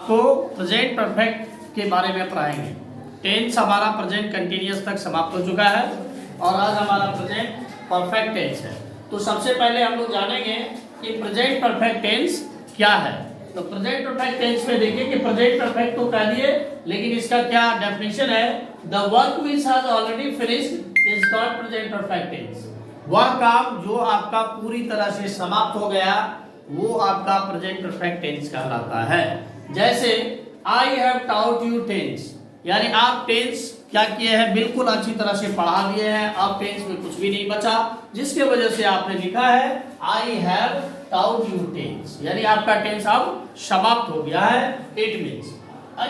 आपको present perfect के बारे में पढ़ाएंगे। टेंस हमारा प्रेजेंट कंटिन्यूअस तक समाप्त हो चुका है और आज हमारा प्रेजेंट परफेक्ट टेंस है। तो सबसे पहले हम लोग जानेंगे कि प्रेजेंट परफेक्ट टेंस क्या है। तो प्रेजेंट परफेक्ट टेंस में देखिए कि प्रेजेंट परफेक्ट तो कह दिए, लेकिन इसका क्या डेफिनेशन है। The work which has already finished is called present perfect tense. वह काम जो आपका पूरी तरह से समाप्त हो गया वो आपका प्रेजेंट परफेक्ट टेंस कहलाता है। जैसे I have taught you tense, यानी आप टेंस क्या किए हैं, बिल्कुल अच्छी तरह से पढ़ा दिए हैं। अब टेंस में कुछ भी नहीं बचा, जिसके वजह से आपने लिखा है I have taught you tense, यानी आपका टेंस अब समाप्त हो गया है। इट मीन्स,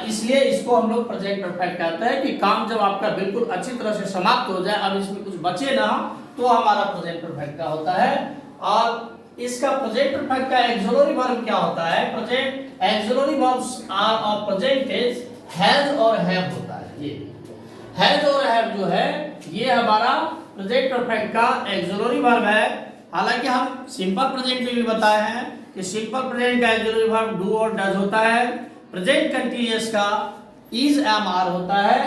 इसलिए इसको हम लोग प्रेजेंट परफेक्ट कहते हैं कि काम जब आपका बिल्कुल अच्छी तरह से समाप्त हो जाए, अब इसमें कुछ बचे ना, तो हमारा प्रेजेंट परफेक्ट का होता है। और इसका प्रेजेंट परफेक्ट का ऑक्सिलरी वर्ब क्या होता है। Present auxiliary verbs are of present tense has और हैव होता है। ये हैज और हैव जो है ये हमारा प्रेजेंट परफेक्ट का ऑक्सिलरी वर्ब है। हालांकि हम सिंपल प्रेजेंट में भी बताए हैं कि सिंपल प्रेजेंट का ऑक्सिलरी वर्ब डू और डज होता है। प्रेजेंट कंटीन्यूअस का इज एम आर होता है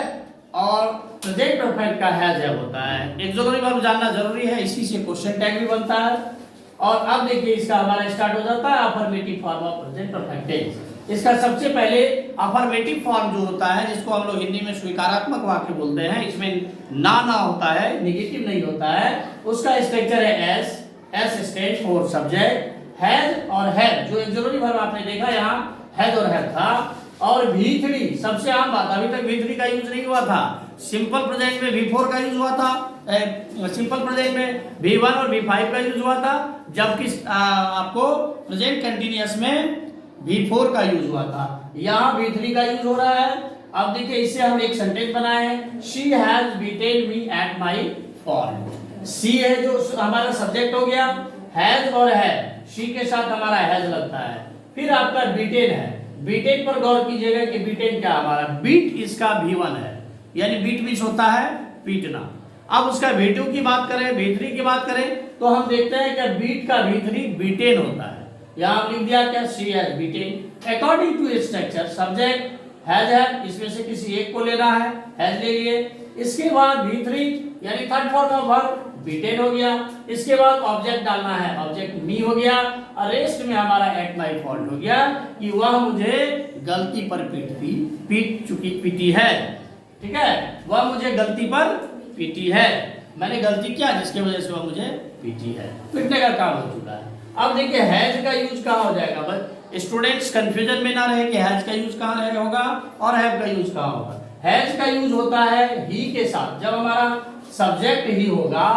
और प्रेजेंट परफेक्ट का हैज हैव होता है। ऑक्सिलरी वर्ब जानना जरूरी है, इसी से क्वेश्चन टैग भी बनता है। और अब देखिए इसका हमारा स्टार्ट हो जाता है affirmative form of present perfect tense. इसका सबसे पहले अफर्मेटिव फॉर्म जो होता है, जिसको हम लोग हिंदी में स्वीकारात्मक वाक्य बोलते हैं, इसमें ना होता है, नेगेटिव नहीं होता है। उसका स्ट्रक्चर है S. S stand for subject, has और हैव। जो ऑक्सिलरी वर्ब आपने देखा यहाँ हैज और हैव था। और V3 सबसे आम बात, अभी तक V3 का यूज नहीं हुआ था। सिंपल प्रेजेंट में V4 का यूज हुआ था, सिंपल प्रेजेंट में V1 और V5 का यूज हुआ था, जबकि आपको प्रेजेंट कंटीन्यूअस में V4 का यूज हुआ था। यहाँ V3 का यूज हो रहा है। अब देखिए इससे हम एक सेंटेंस बनाए हैं, she has beaten me at my fault. She है जो हमारा सब्जेक्ट हो गया, हैज और है, शी के साथ हमारा हैज लगता है। फिर आपका बीटेन है, बीटेन पर गौर कीजिएगा कि बीटेन क्या हमारा बीट इसका V1 है, यानी बीट मीन्स होता है पीटना। अब उसका V2 की बात करें, V3 की बात करें, तो हम देखते हैं कि बीट का V3 बीटेन होता है। यहाँ लिख दिया क्या, she has beaten. According to structure subject has है, इसमें से किसी एक को लेना है, हैज ले लिए। इसके बाद V3 यानी third form of verb beaten हो गया। इसके बाद ऑब्जेक्ट डालना है, ऑब्जेक्ट मी हो गया। और रेस्ट में हमारा एट माई फॉल्ट हो गया कि वह मुझे गलती पर पीटी है। ठीक है, वह मुझे गलती पर पीटी है, मैंने गलती किया जिसके वजह से वह मुझे पीटी है। पीटने का काम हो चुका है। अब देखिए हैज का यूज कहाँ हो जाएगा, बस स्टूडेंट्स कंफ्यूजन में ना रहे कि हैज का यूज कहाँ होगा और हैव का यूज कहाँ होगा। हैज का यूज होता है ही के साथ, जब हमारा सब्जेक्ट ही होगा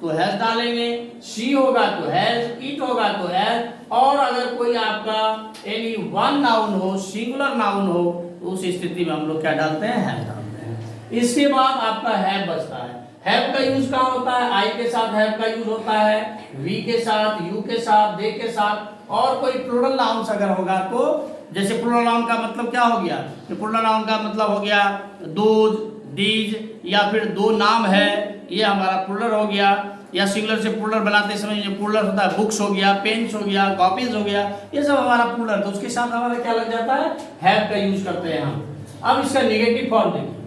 तो हैज डालेंगे, शी होगा तो हैज, इट होगा तो हैज, और अगर कोई आपका एनी वन नाउन हो, सिंगुलर नाउन हो, तो उस स्थिति में हम लोग क्या डालते हैं, हैज डालते हैं। इसके बाद आपका हैव बचता है। हैव का यूज कहाँ होता है, आई के साथ हैव का यूज होता है, वी के साथ, यू के साथ, दे के साथ, और कोई प्लूरल नाउन्स अगर होगा तो, जैसे प्लूरल नाउन का मतलब क्या हो गया, कि प्लूरल नाउन का मतलब हो गया दोज, दीज, या फिर दो नाम है, ये हमारा प्लूरल हो गया। या सिंगुलर से प्लूरल बनाते समय जो प्लूरल होता है, बुक्स हो गया, पेन्स हो गया, कॉपीज हो गया, ये सब हमारा प्लूरल, तो उसके साथ हमारा क्या लग जाता है, हैव का यूज करते हैं हम। अब इसका नेगेटिव फॉर्म देखिए।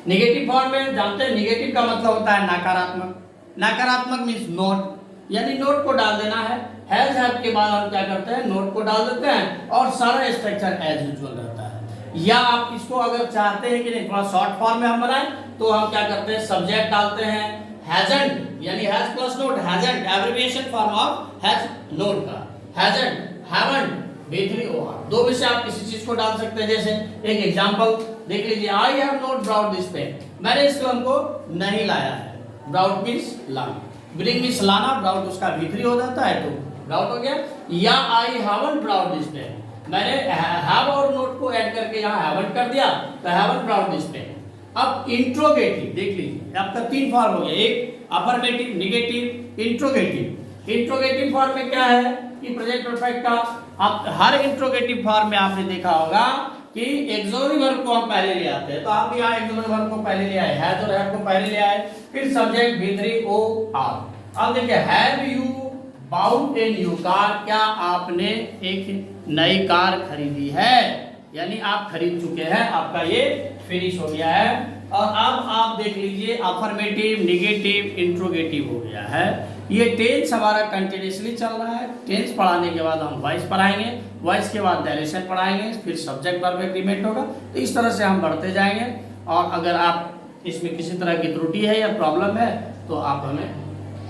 नेगेटिव फॉर्म में जानते हैं नेगेटिव का मतलब होता है नकारात्मक। नकारात्मक मीन्स नोट, यानी नोट को डाल देना है। हैज हैव के बाद हम क्या करते हैं, नोट को डाल देते हैं और सारा स्ट्रक्चर एज यूजुअल रहता है। या आप इसको अगर चाहते हैं कि नहीं थोड़ा शॉर्ट फॉर्म में हम बनाएं, तो हम क्या करते हैं, सब्जेक्ट डालते हैं हैजंट, यानी has plus note, hasn't abbreviation form of has note का, हैजंट, हैवंट, B3 OR, दो में से आप किसी चीज को डाल सकते हैं। जैसे एक एग्जांपल देख लीजिए, I have not brought this pen, मैंने इस कलम को नहीं लाया है। ब्राउट मींस लाना, ब्रिंग मींस लाना, ब्राउट उसका V3 हो जाता है, तो ब्राउट हो गया। या I haven't brought this pen, मैंने हैव और नोट को ऐड करके यहाँ हैवंट कर दिया, तो हैवंट ब्राउट दिस पेन। अब इंट्रोगेटिव देख लीजिए, आपका तीन फॉर्म हो गया, एक affirmative, negative, interrogative. Interrogative form में क्या है कि प्रेजेंट परफेक्ट का, आप हर इंट्रोगेटिव फॉर्म में आपने देखा होगा कि ऑक्सिलरी वर्ब को हम पहले ले आते हैं, तो आप यहाँ ऑक्सिलरी वर्ब को पहले ले आए, हैज और हैव को पहले ले आए, फिर सब्जेक्ट V3 OR। अब देखिए have you bought a new car, क्या आपने एक नई कार खरीदी है। यानी आप खरीद चुके हैं, आपका ये फिनिश हो गया है। और अब आप देख लीजिए अफर्मेटिव, नेगेटिव, इंट्रोगेटिव हो गया है। ये टेंस हमारा कंटिन्यूसली चल रहा है। टेंस पढ़ाने के बाद हम वॉइस पढ़ाएंगे, वॉइस के बाद डायरेक्शन पढ़ाएंगे, फिर सब्जेक्ट वर्ब एग्रीमेंट होगा। तो इस तरह से हम बढ़ते जाएंगे। और अगर आप इसमें किसी तरह की त्रुटि है या प्रॉब्लम है तो आप हमें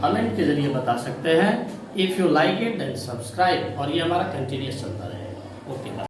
कमेंट के जरिए बता सकते हैं। If you like it then subscribe. और ये हमारा कंटिन्यूस चलता रहेगा। ओके।